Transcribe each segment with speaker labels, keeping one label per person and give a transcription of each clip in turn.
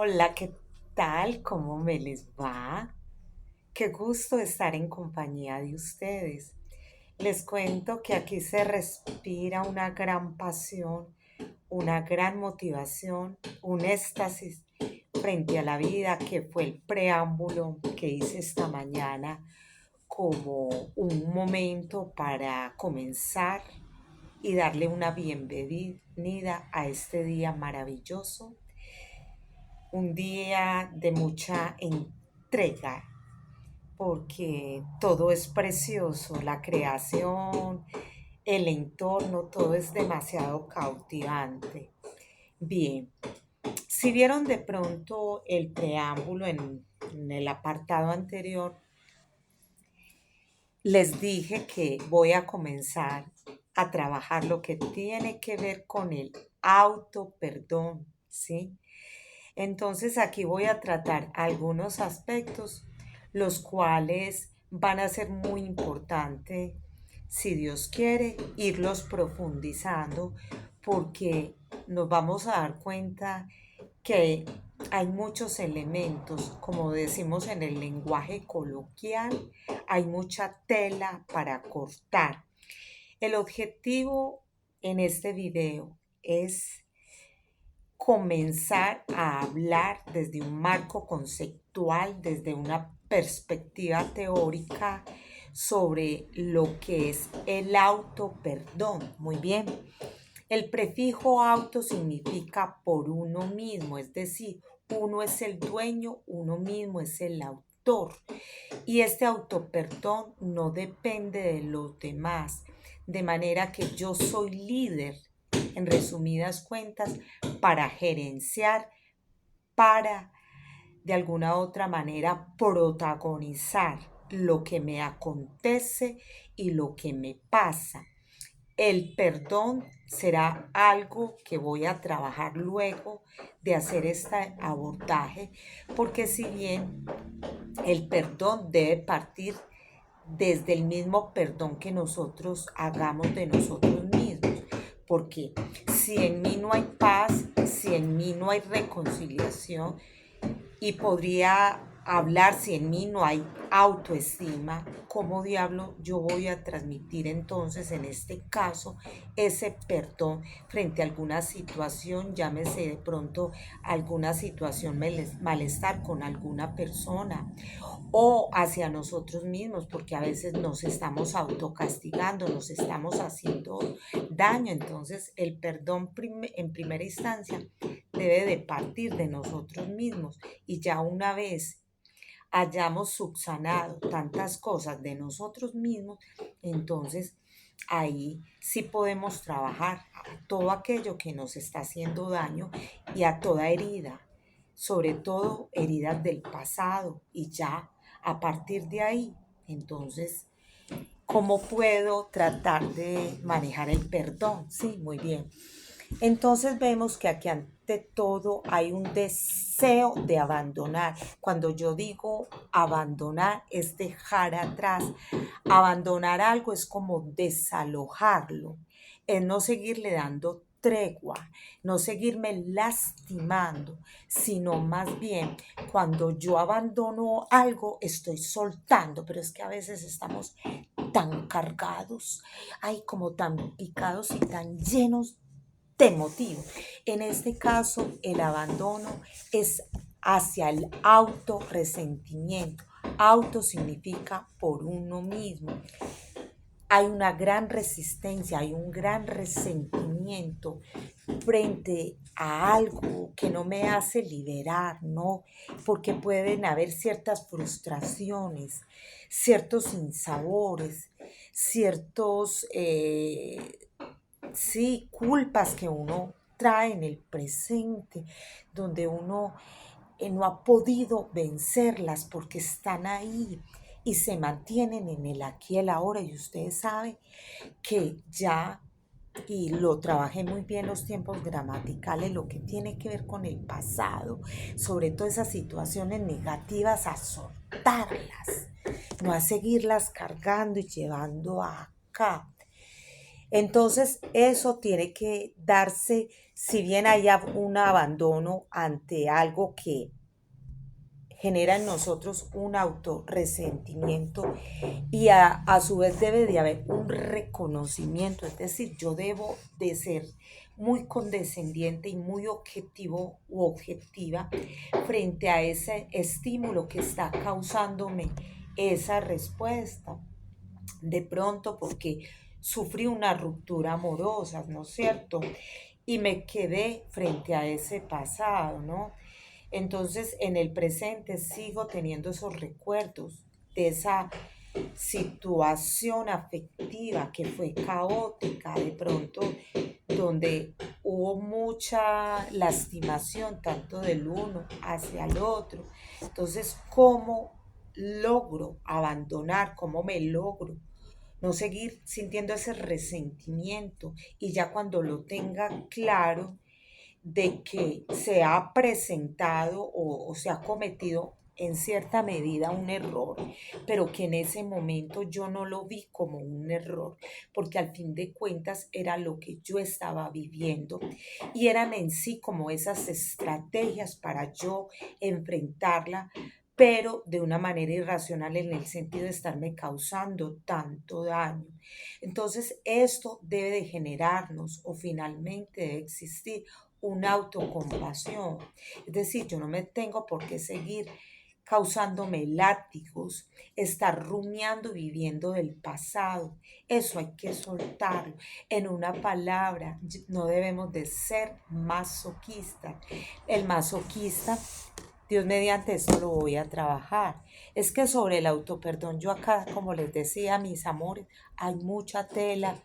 Speaker 1: Hola, ¿qué tal? ¿Cómo me les va? Qué gusto estar en compañía de ustedes. Les cuento que aquí se respira una gran pasión, una gran motivación, un éxtasis frente a la vida, que fue el preámbulo que hice esta mañana como un momento para comenzar y darle una bienvenida a este día maravilloso, un día de mucha entrega, porque todo es precioso, la creación, el entorno, todo es demasiado cautivante. Bien, si vieron de pronto el preámbulo en el apartado anterior, les dije que voy a comenzar a trabajar lo que tiene que ver con el auto perdón, ¿sí? Entonces aquí voy a tratar algunos aspectos, los cuales van a ser muy importantes, si Dios quiere, irlos profundizando, porque nos vamos a dar cuenta que hay muchos elementos, como decimos en el lenguaje coloquial, hay mucha tela para cortar. El objetivo en este video es comenzar a hablar desde un marco conceptual, desde una perspectiva teórica sobre lo que es el auto-perdón. Muy bien. El prefijo auto significa por uno mismo, es decir, uno es el dueño, uno mismo es el autor. Y este autoperdón no depende de los demás, de manera que yo soy líder, en resumidas cuentas, para gerenciar, para de alguna otra manera protagonizar lo que me acontece y lo que me pasa. El perdón será algo que voy a trabajar luego de hacer este abordaje, porque si bien el perdón debe partir desde el mismo perdón que nosotros hagamos de nosotros mismos. Porque si en mí no hay paz, si en mí no hay reconciliación, y podría hablar si en mí no hay autoestima, ¿cómo diablo yo voy a transmitir entonces en este caso ese perdón frente a alguna situación, llámese de pronto alguna situación malestar con alguna persona o hacia nosotros mismos, porque a veces nos estamos autocastigando, nos estamos haciendo daño? Entonces el perdón en primera instancia debe de partir de nosotros mismos, y ya una vez hayamos subsanado tantas cosas de nosotros mismos, entonces ahí sí podemos trabajar a todo aquello que nos está haciendo daño y a toda herida, sobre todo heridas del pasado, y ya a partir de ahí, entonces, ¿cómo puedo tratar de manejar el perdón? Sí, muy bien. Entonces vemos que aquí ante todo hay un deseo de abandonar. Cuando yo digo abandonar es dejar atrás. Abandonar algo es como desalojarlo, es no seguirle dando tregua, no seguirme lastimando, sino más bien cuando yo abandono algo estoy soltando, pero es que a veces estamos tan cargados, ay, como tan picados y tan llenos de motivo. En este caso, el abandono es hacia el autorresentimiento. Auto significa por uno mismo. Hay una gran resistencia, hay un gran resentimiento frente a algo que no me hace liberar, ¿no? Porque pueden haber ciertas frustraciones, ciertos sinsabores, ciertos sí, culpas que uno trae en el presente, donde uno no ha podido vencerlas porque están ahí y se mantienen en el aquí y el ahora. Y ustedes saben que ya, y lo trabajé muy bien los tiempos gramaticales, lo que tiene que ver con el pasado, sobre todo esas situaciones negativas, a soltarlas, no a seguirlas cargando y llevando acá. Entonces, eso tiene que darse, si bien haya un abandono ante algo que genera en nosotros un autorresentimiento y a su vez debe de haber un reconocimiento, es decir, yo debo de ser muy condescendiente y muy objetivo u objetiva frente a ese estímulo que está causándome esa respuesta. De pronto porque sufrí una ruptura amorosa, ¿no es cierto? Y me quedé frente a ese pasado, ¿no? Entonces, en el presente sigo teniendo esos recuerdos de esa situación afectiva que fue caótica de pronto, donde hubo mucha lastimación tanto del uno hacia el otro. Entonces, ¿cómo logro abandonar? ¿Cómo me logro no seguir sintiendo ese resentimiento? Y ya cuando lo tenga claro, de que se ha presentado o se ha cometido en cierta medida un error, pero que en ese momento yo no lo vi como un error, porque al fin de cuentas era lo que yo estaba viviendo y eran en sí como esas estrategias para yo enfrentarla, pero de una manera irracional en el sentido de estarme causando tanto daño. Entonces, esto debe de generarnos o finalmente debe existir una autocompasión. Es decir, yo no me tengo por qué seguir causándome látigos, estar rumiando, viviendo del pasado. Eso hay que soltarlo. En una palabra, no debemos de ser masoquistas. El masoquista, Dios mediante esto lo voy a trabajar. Es que sobre el autoperdón, yo acá, como les decía, mis amores, hay mucha tela,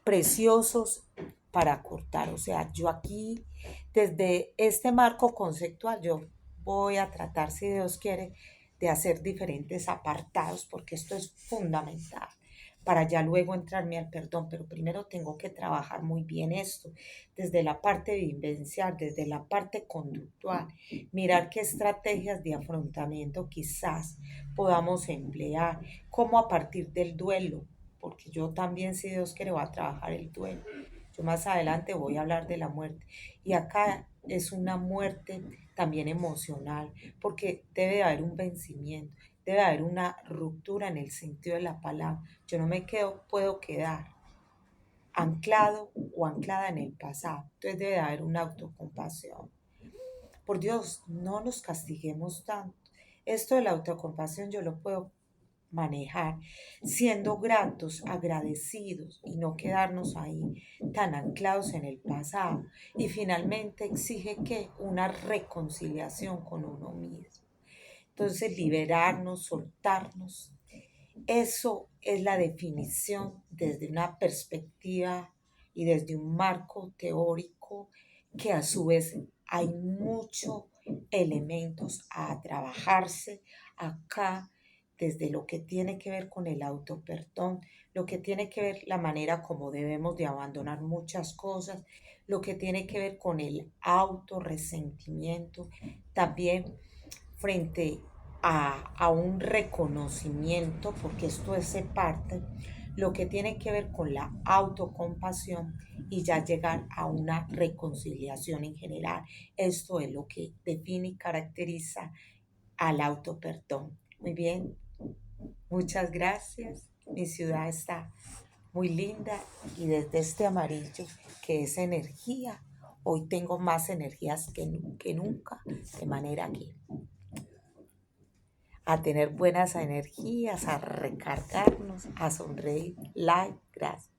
Speaker 1: preciosos para cortar. O sea, yo aquí, desde este marco conceptual, yo voy a tratar, si Dios quiere, de hacer diferentes apartados, porque esto es fundamental para ya luego entrarme al perdón, pero primero tengo que trabajar muy bien esto, desde la parte vivencial, desde la parte conductual, mirar qué estrategias de afrontamiento quizás podamos emplear, cómo a partir del duelo, porque yo también, si Dios quiere, voy a trabajar el duelo. Yo más adelante voy a hablar de la muerte. Y acá es una muerte también emocional, porque debe de haber un vencimiento, debe haber una ruptura en el sentido de la palabra. Yo no me quedo, puedo quedar anclado o anclada en el pasado. Entonces debe de haber una autocompasión. Por Dios, no nos castiguemos tanto. Esto de la autocompasión yo lo puedo manejar siendo gratos, agradecidos y no quedarnos ahí tan anclados en el pasado. Y finalmente exige que una reconciliación con uno mismo. Entonces liberarnos, soltarnos, eso es la definición desde una perspectiva y desde un marco teórico que a su vez hay muchos elementos a trabajarse acá desde lo que tiene que ver con el autoperdón, lo que tiene que ver la manera como debemos de abandonar muchas cosas, lo que tiene que ver con el autorresentimiento, también frente a un reconocimiento, porque esto es parte, lo que tiene que ver con la autocompasión y ya llegar a una reconciliación en general. Esto es lo que define y caracteriza al autoperdón. Muy bien, muchas gracias. Mi ciudad está muy linda y desde este amarillo que es energía, hoy tengo más energías que nunca, de manera que a tener buenas energías, a recargarnos, a sonreír. Like, gracias.